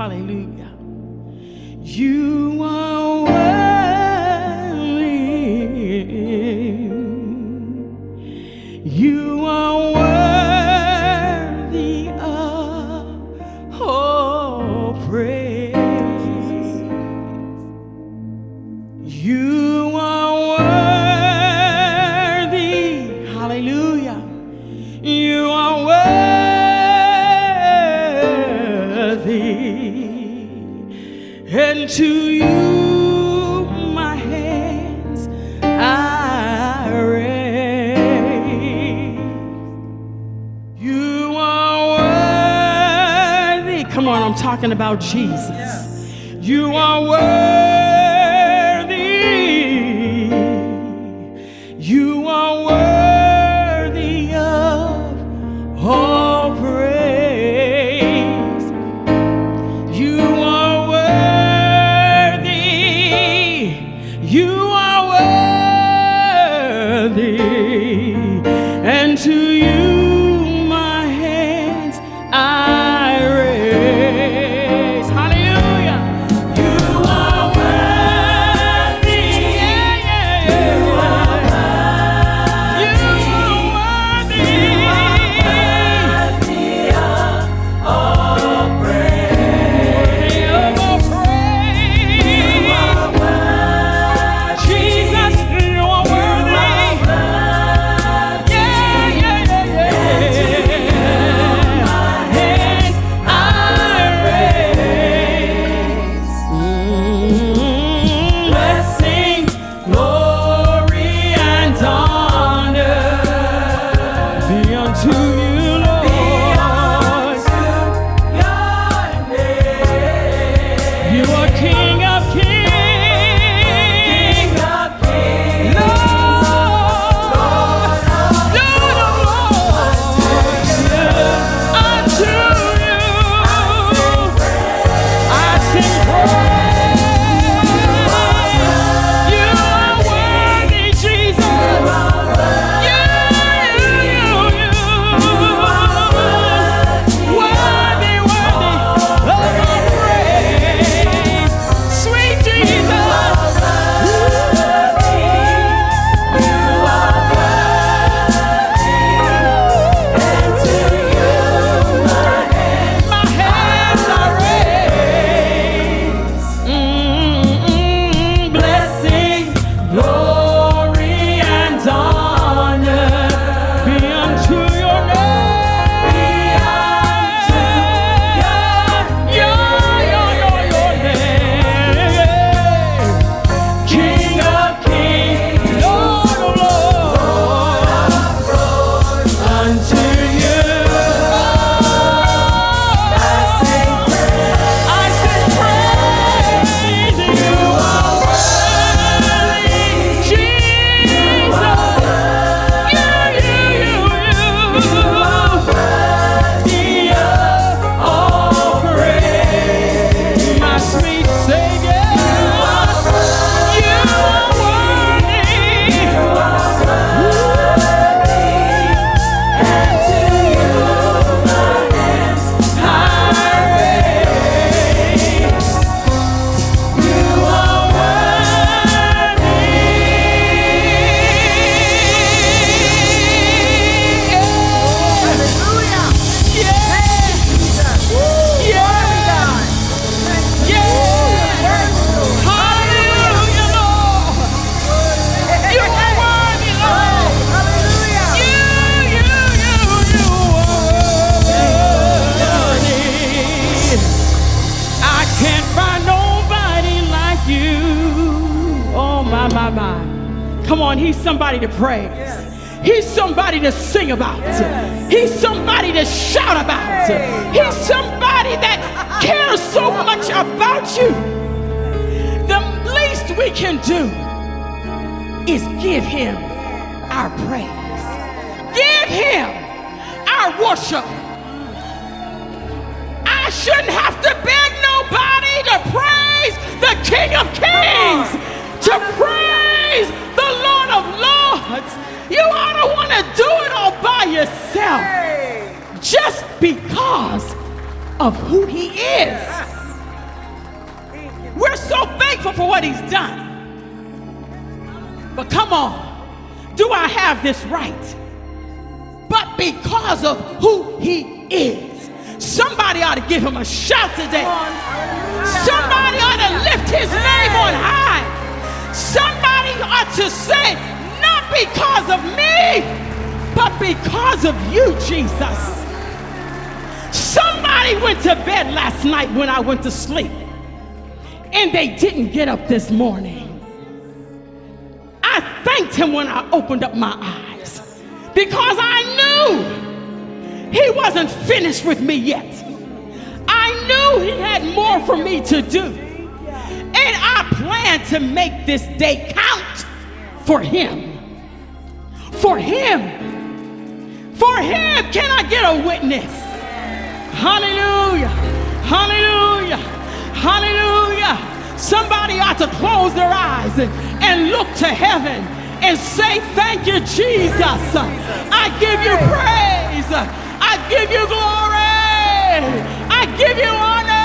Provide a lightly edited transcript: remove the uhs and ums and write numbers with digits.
Hallelujah. You are worthy. You are worthy of all praise. You are worthy. Hallelujah. You are worthy. And to you my hands I raise. You are worthy. Come on, I'm talking about Jesus. Yes. You are worthy. You are worthy of all praise. You are worthy. You are worthy. And to you my hands I raise. Hallelujah. You are worthy. Yeah, yeah, yeah. You are worthy. You are worthy of all praise. Of all praise. You are worthy. Jesus, you are worthy. Yeah, yeah, yeah, yeah. My hands I raise. Blessing, glory, and honor be unto you, Lord. You are King of kings, Lord of lords. Unto you I sing praise. You are worthy, Jesus. You worthy of our praise. Sweet Jesus. My hands are raised. Blessing, glory, and honor be unto your name. Your name. King of kings, Lord of lords. Unto you I sing praise. You are worthy, Jesus. You are worthy of all praise. My sweet Savior, you are worthy. You are worthy. And to you my hands I raise. You are worthy. Hallelujah. Yeah. Yeah. Yeah. Hallelujah, Lord. You are worthy, Lord. Hallelujah. You are worthy. I can't find nobody like you. Oh, my. Come on, he's somebody to praise. He's somebody to sing about. He's somebody to shout about. He's somebody that cares so much about you. The least we can do is give him our praise. Give him our worship. I shouldn't have to beg nobody to praise the King of Kings, to praise the Lord of Lords. You ought to want to do it all by yourself, just because of who he is. We're so thankful for what he's done. But come on, do I have this right? But because of who he is. Somebody ought to give him a shout today. Somebody ought to lift his name on high. Somebody ought to say, not because of me, but because of you, Jesus. Somebody went to bed last night when I went to sleep, and they didn't get up this morning. I thanked him when I opened up my eyes, because I knew he wasn't finished with me yet. I knew he had more for me to do. And I plan to make this day count for him. For him. For him. Can I get a witness? Hallelujah. Hallelujah. Hallelujah. Somebody ought to close their eyes and look to heaven and say, thank you, Jesus. I give you praise. I give you glory. I give you honor.